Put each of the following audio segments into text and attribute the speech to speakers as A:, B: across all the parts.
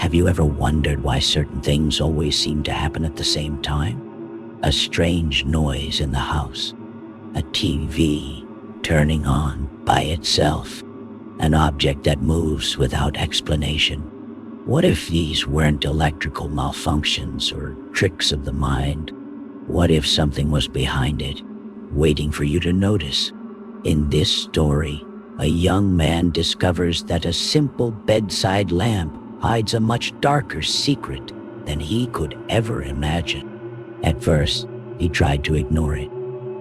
A: Have you ever wondered why certain things always seem to happen at the same time? A strange noise in the house, a TV turning on by itself, an object that moves without explanation. What if these weren't electrical malfunctions or tricks of the mind? What if something was behind it, waiting for you to notice? In this story, a young man discovers that a simple bedside lamp hides a much darker secret than he could ever imagine. At first, he tried to ignore it,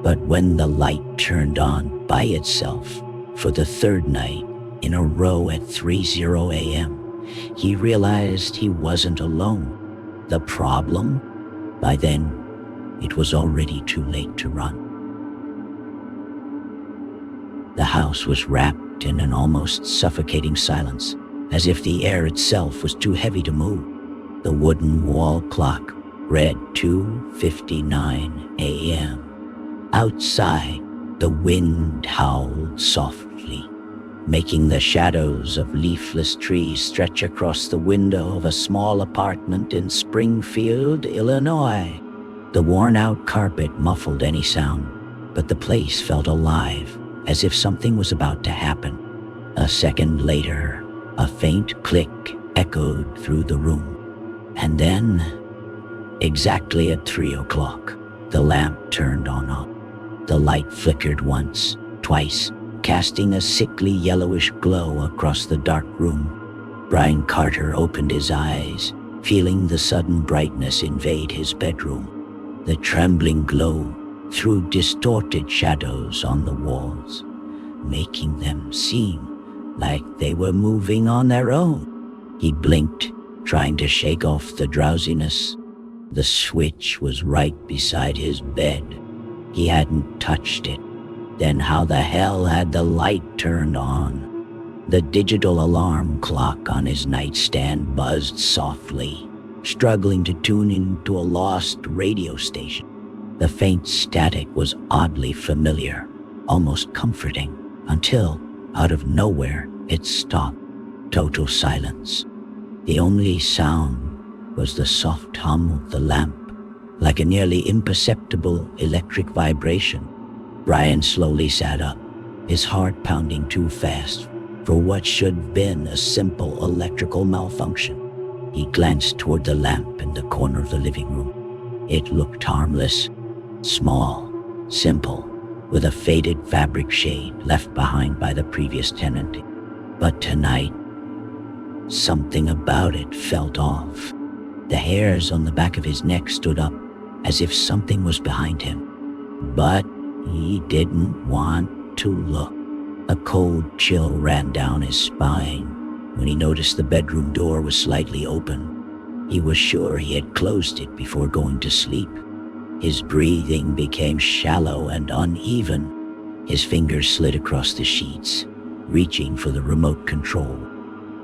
A: but when the light turned on by itself for the third night in a row at 3:00 a.m., he realized he wasn't alone. The problem? By then, it was already too late to run. The house was wrapped in an almost suffocating silence, as if the air itself was too heavy to move. The wooden wall clock read 2:59 a.m. Outside, the wind howled softly, making the shadows of leafless trees stretch across the window of a small apartment in Springfield, Illinois. The worn-out carpet muffled any sound, but the place felt alive, as if something was about to happen. A second later, a faint click echoed through the room. And then, exactly at 3 o'clock, the lamp turned on. The light flickered once, twice, casting a sickly yellowish glow across the dark room. Brian Carter opened his eyes, feeling the sudden brightness invade his bedroom. The trembling glow threw distorted shadows on the walls, making them seem like they were moving on their own. He blinked, trying to shake off the drowsiness. The switch was right beside his bed. He hadn't touched it. Then how the hell had the light turned on? The digital alarm clock on his nightstand buzzed softly, struggling to tune into a lost radio station. The faint static was oddly familiar, almost comforting, until, out of nowhere, it stopped. Total silence. The only sound was the soft hum of the lamp, like a nearly imperceptible electric vibration. Brian slowly sat up, his heart pounding too fast for what should have been a simple electrical malfunction. He glanced toward the lamp in the corner of the living room. It looked harmless, small, simple, with a faded fabric shade left behind by the previous tenant. But tonight, something about it felt off. The hairs on the back of his neck stood up, as if something was behind him. But he didn't want to look. A cold chill ran down his spine when he noticed the bedroom door was slightly open. He was sure he had closed it before going to sleep. His breathing became shallow and uneven. His fingers slid across the sheets, reaching for the remote control.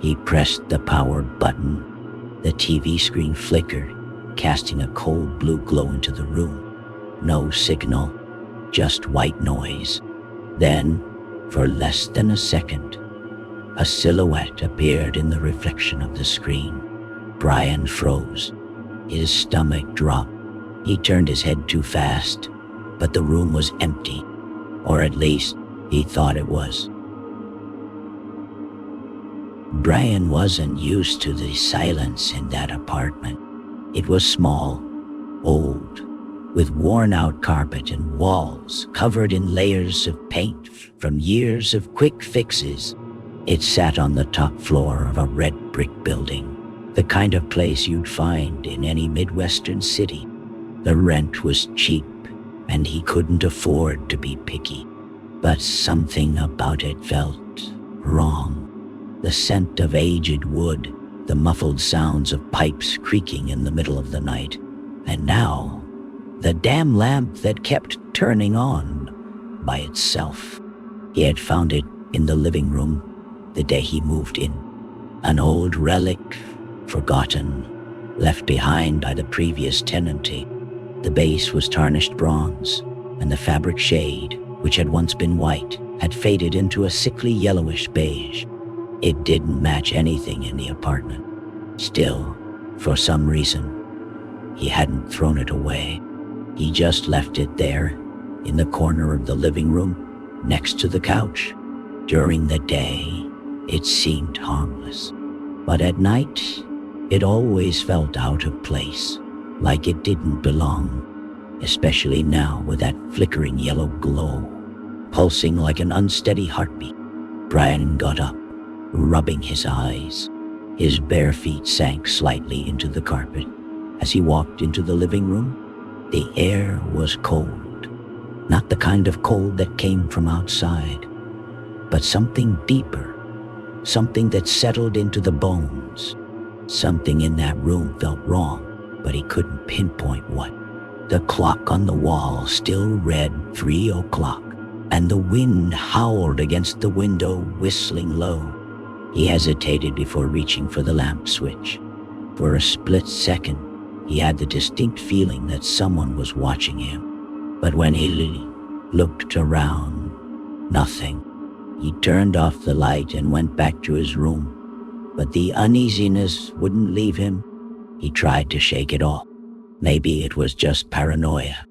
A: He pressed the power button. The TV screen flickered, casting a cold blue glow into the room. No signal, just white noise. Then, for less than a second, a silhouette appeared in the reflection of the screen. Brian froze. His stomach dropped. He turned his head too fast, but the room was empty, or at least he thought it was. Brian wasn't used to the silence in that apartment. It was small, old, with worn-out carpet and walls covered in layers of paint from years of quick fixes. It sat on the top floor of a red brick building, the kind of place you'd find in any Midwestern city. The rent was cheap, and he couldn't afford to be picky. But something about it felt wrong. The scent of aged wood, the muffled sounds of pipes creaking in the middle of the night, and now, the damn lamp that kept turning on by itself. He had found it in the living room the day he moved in. An old relic, forgotten, left behind by the previous tenantee. The base was tarnished bronze, and the fabric shade, which had once been white, had faded into a sickly yellowish beige. It didn't match anything in the apartment. Still, for some reason, he hadn't thrown it away. He just left it there, in the corner of the living room, next to the couch. During the day, it seemed harmless. But at night, it always felt out of place, like it didn't belong, especially now with that flickering yellow glow, pulsing like an unsteady heartbeat. Brian got up, rubbing his eyes. His bare feet sank slightly into the carpet. As he walked into the living room, the air was cold. Not the kind of cold that came from outside, but something deeper, something that settled into the bones. Something in that room felt wrong, but he couldn't pinpoint what. The clock on the wall still read 3 o'clock, and the wind howled against the window, whistling low. He hesitated before reaching for the lamp switch. For a split second, he had the distinct feeling that someone was watching him. But when he looked around, nothing. He turned off the light and went back to his room. But the uneasiness wouldn't leave him. He tried to shake it off. Maybe it was just paranoia.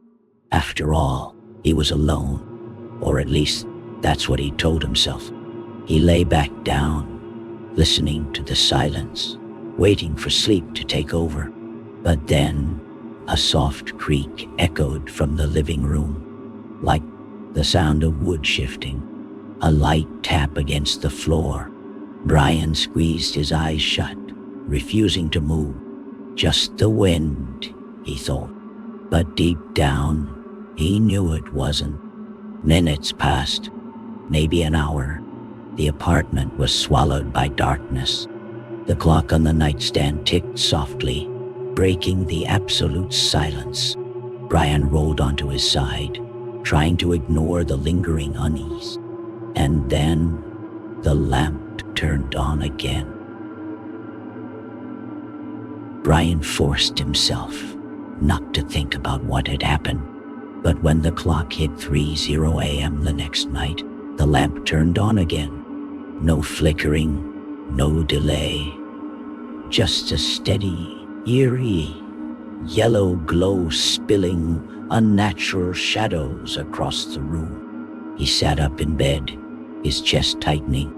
A: After all, he was alone. Or at least, that's what he told himself. He lay back down, listening to the silence, waiting for sleep to take over. But then, a soft creak echoed from the living room, like the sound of wood shifting. A light tap against the floor. Brian squeezed his eyes shut, refusing to move. Just the wind, he thought. But deep down, he knew it wasn't. Minutes passed, maybe an hour. The apartment was swallowed by darkness. The clock on the nightstand ticked softly, breaking the absolute silence. Brian rolled onto his side, trying to ignore the lingering unease. And then the lamp turned on again. Brian forced himself not to think about what had happened. But when the clock hit 3:00 a.m. the next night, the lamp turned on again. No flickering, no delay. Just a steady, eerie, yellow glow spilling unnatural shadows across the room. He sat up in bed, his chest tightening.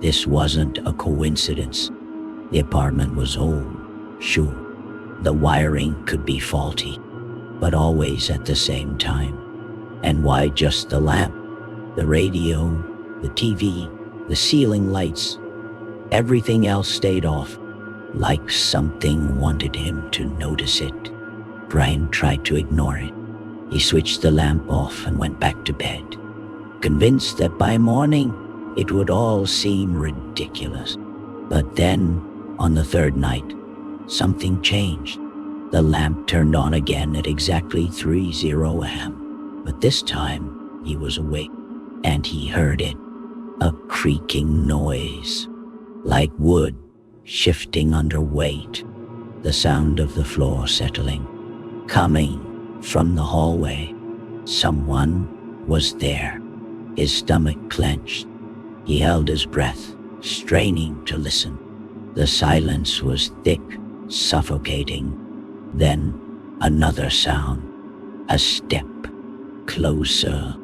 A: This wasn't a coincidence. The apartment was old, sure. The wiring could be faulty, but always at the same time. And why just the lamp? The radio, the TV, the ceiling lights, everything else stayed off, like something wanted him to notice it. Brian tried to ignore it. He switched the lamp off and went back to bed, convinced that by morning it would all seem ridiculous. But then, on the third night, something changed. The lamp turned on again at exactly 3:00 a.m. But this time, he was awake, and he heard it. A creaking noise, like wood shifting under weight. The sound of the floor settling, coming from the hallway. Someone was there. His stomach clenched. He held his breath, straining to listen. The silence was thick, suffocating. Then another sound, a step, closer.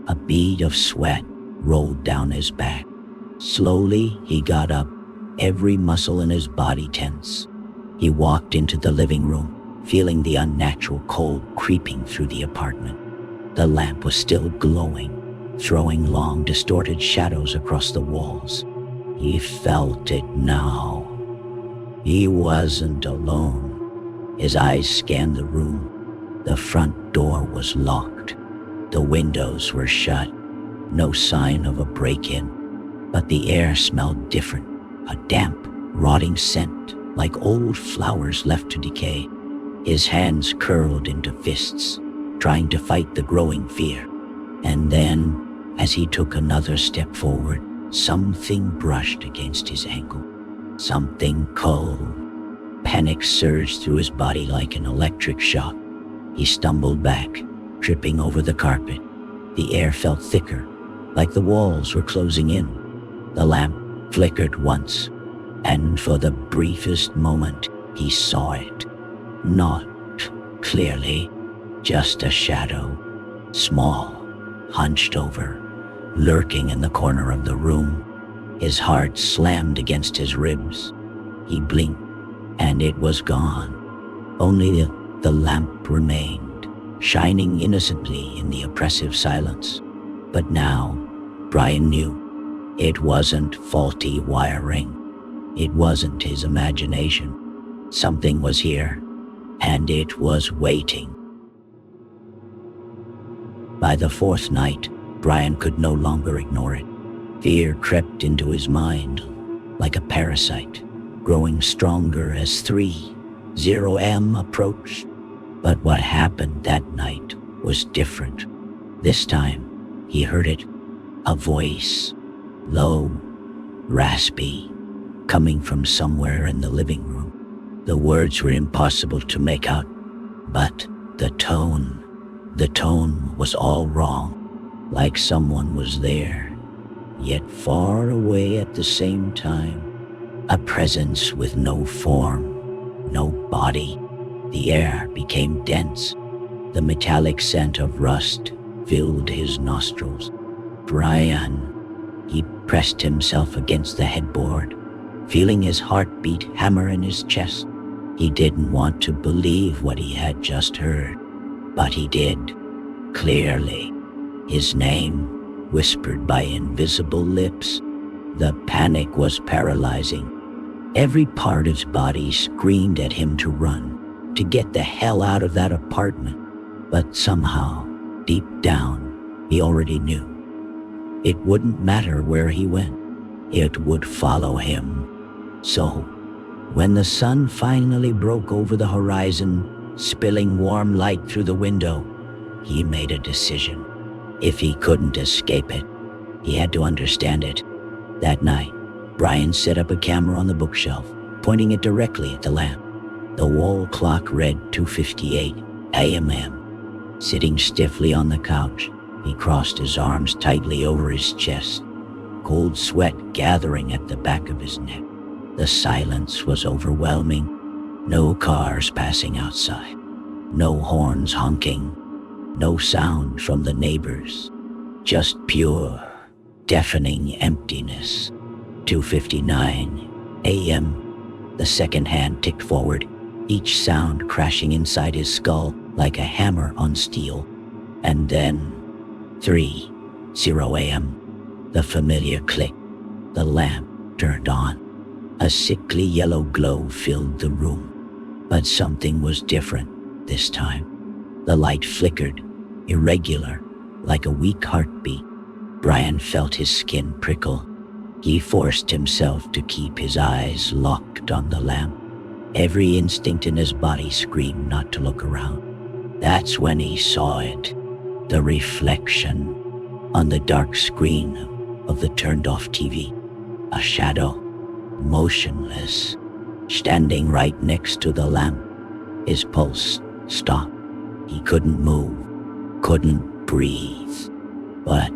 A: A bead of sweat rolled down his back. Slowly, he got up, every muscle in his body tense. He walked into the living room, feeling the unnatural cold creeping through the apartment. The lamp was still glowing, throwing long, distorted shadows across the walls. He felt it now. He wasn't alone. His eyes scanned the room. The front door was locked. The windows were shut. No sign of a break-in. But the air smelled different. A damp, rotting scent, like old flowers left to decay. His hands curled into fists, trying to fight the growing fear. And then, as he took another step forward, something brushed against his ankle. Something cold. Panic surged through his body like an electric shock. He stumbled back, tripping over the carpet. The air felt thicker, like the walls were closing in. The lamp flickered once, and for the briefest moment he saw it. Not clearly, just a shadow, small, hunched over, lurking in the corner of the room. His heart slammed against his ribs. He blinked, and it was gone. Only the lamp remained, shining innocently in the oppressive silence. But now, Brian knew it wasn't faulty wiring. It wasn't his imagination. Something was here, and it was waiting. By the fourth night, Brian could no longer ignore it. Fear crept into his mind like a parasite, growing stronger as 3:0 approached. But what happened that night was different. This time, he heard it, a voice, low, raspy, coming from somewhere in the living room. The words were impossible to make out, but the tone was all wrong, like someone was there, yet far away at the same time. A presence with no form, no body. The air became dense. The metallic scent of rust filled his nostrils. Brian, he pressed himself against the headboard, feeling his heartbeat hammer in his chest. He didn't want to believe what he had just heard, but he did, clearly. His name, whispered by invisible lips. The panic was paralyzing. Every part of his body screamed at him to run, to get the hell out of that apartment. But somehow, deep down, he already knew. It wouldn't matter where he went. It would follow him. So, when the sun finally broke over the horizon, spilling warm light through the window, he made a decision. If he couldn't escape it, he had to understand it. That night, Brian set up a camera on the bookshelf, pointing it directly at the lamp. The wall clock read 2:58 a.m. Sitting stiffly on the couch, he crossed his arms tightly over his chest, cold sweat gathering at the back of his neck. The silence was overwhelming. No cars passing outside, no horns honking, no sound from the neighbors, just pure, deafening emptiness. 2:59 a.m. The second hand ticked forward, each sound crashing inside his skull like a hammer on steel. And then 3:0 a.m. The familiar click. The lamp turned on. A sickly yellow glow filled the room. But something was different this time. The light flickered, irregular, like a weak heartbeat. Brian felt his skin prickle. He forced himself to keep his eyes locked on the lamp. Every instinct in his body screamed not to look around. That's when he saw it, the reflection on the dark screen of the turned-off TV. A shadow, motionless, standing right next to the lamp. His pulse stopped. He couldn't move, couldn't breathe. But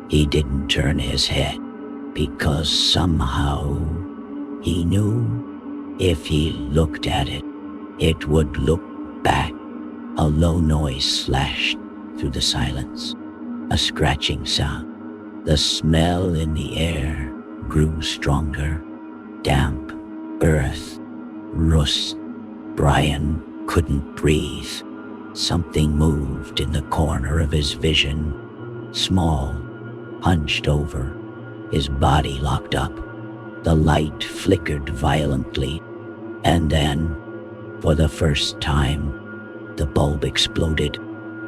A: he didn't turn his head, because somehow he knew if he looked at it, it would look back. A low noise slashed through the silence, a scratching sound. The smell in the air grew stronger. Damp, earth, rust. Brian couldn't breathe. Something moved in the corner of his vision. Small, hunched over, his body locked up. The light flickered violently, and then, for the first time, the bulb exploded.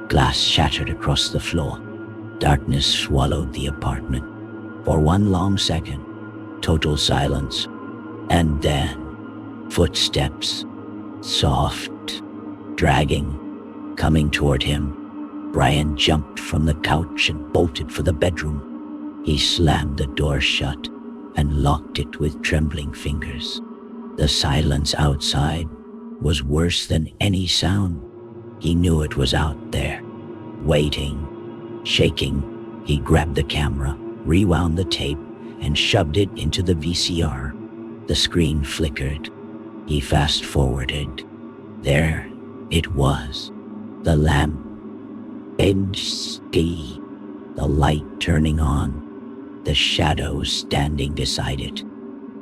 A: Glass shattered across the floor. Darkness swallowed the apartment. For one long second, total silence. And then, footsteps, soft, dragging, coming toward him. Brian jumped from the couch and bolted for the bedroom. He slammed the door shut and locked it with trembling fingers. The silence outside was worse than any sound. He knew it was out there, waiting. Shaking, he grabbed the camera, rewound the tape, and shoved it into the VCR. The screen flickered. He fast-forwarded. There it was. The lamp. The light turning on. The shadows standing beside it.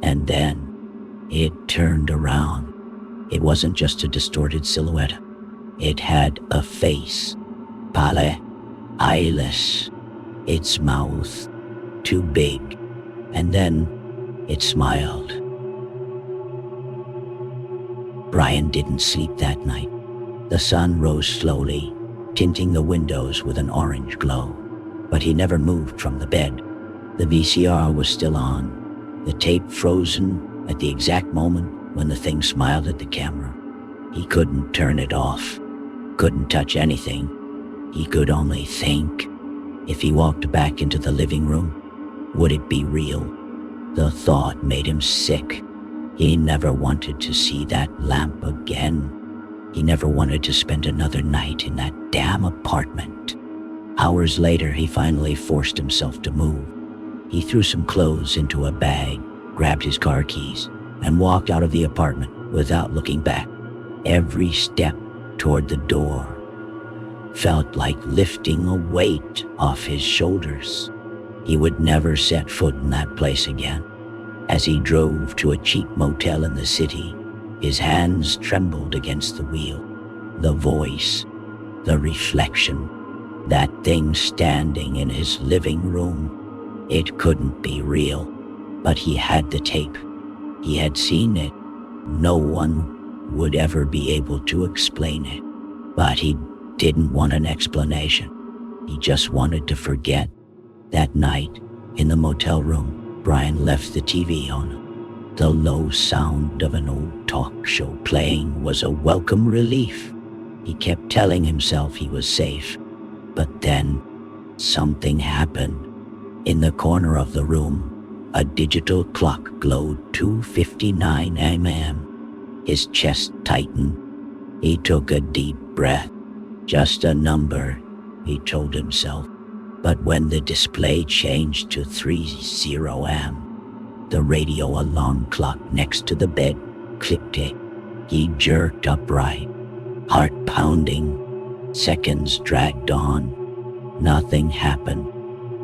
A: And then it turned around. It wasn't just a distorted silhouette. It had a face. Pale, eyeless. Its mouth too big. And then it smiled. Brian didn't sleep that night. The sun rose slowly, tinting the windows with an orange glow. But he never moved from the bed. The VCR was still on, the tape frozen at the exact moment when the thing smiled at the camera. He couldn't turn it off, couldn't touch anything. He could only think. If he walked back into the living room, would it be real? The thought made him sick. He never wanted to see that lamp again. He never wanted to spend another night in that damn apartment. Hours later, he finally forced himself to move. He threw some clothes into a bag, grabbed his car keys, and walked out of the apartment without looking back. Every step toward the door felt like lifting a weight off his shoulders. He would never set foot in that place again. As he drove to a cheap motel in the city, his hands trembled against the wheel. The voice, the reflection, that thing standing in his living room. It couldn't be real, but he had the tape. He had seen it. No one would ever be able to explain it, but he didn't want an explanation. He just wanted to forget. That night, in the motel room, Brian left the TV on. The low sound of an old talk show playing was a welcome relief. He kept telling himself he was safe. But then, something happened. In the corner of the room, a digital clock glowed 2:59 a.m. His chest tightened. He took a deep breath. Just a number, he told himself. But when the display changed to 30 a.m., the radio alarm clock next to the bed clicked it. He jerked upright, heart pounding. Seconds dragged on. Nothing happened.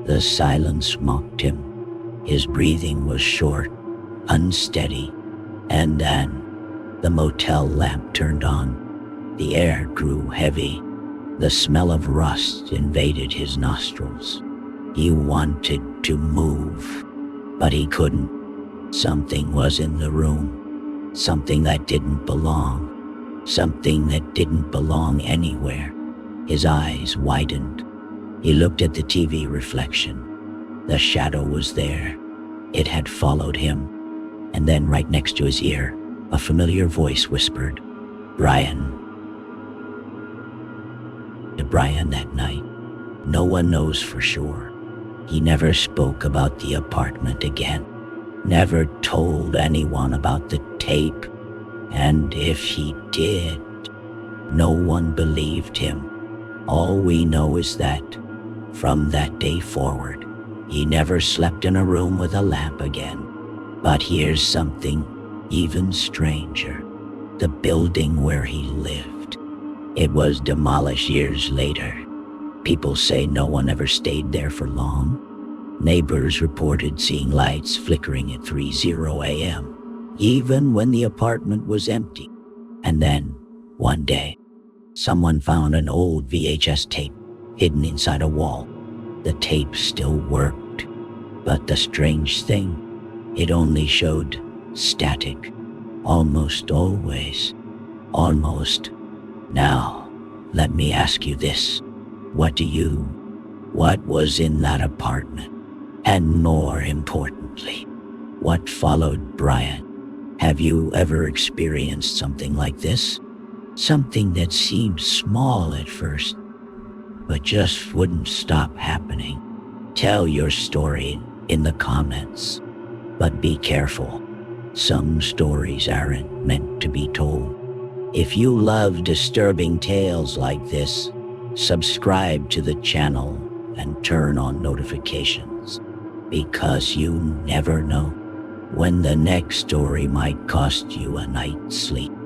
A: The silence mocked him. His breathing was short, unsteady. And then the motel lamp turned on. The air grew heavy. The smell of rust invaded his nostrils. He wanted to move, but he couldn't. Something was in the room. Something that didn't belong. Something that didn't belong anywhere. His eyes widened. He looked at the TV reflection. The shadow was there. It had followed him. And then right next to his ear, a familiar voice whispered, "Brian." To Brian that night, no one knows for sure. He never spoke about the apartment again. Never told anyone about the tape. And if he did, no one believed him. All we know is that, from that day forward, he never slept in a room with a lamp again. But here's something even stranger. The building where he lived. It was demolished years later. People say no one ever stayed there for long. Neighbors reported seeing lights flickering at 30 a.m., even when the apartment was empty. And then, one day, someone found an old VHS tape hidden inside a wall. The tape still worked, but the strange thing, it only showed static, almost always, almost. Now, let me ask you this. What was in that apartment? And more importantly, what followed Brian? Have you ever experienced something like this? Something that seemed small at first, but just wouldn't stop happening. Tell your story in the comments. But be careful. Some stories aren't meant to be told. If you love disturbing tales like this, subscribe to the channel and turn on notifications, because you never know when the next story might cost you a night's sleep.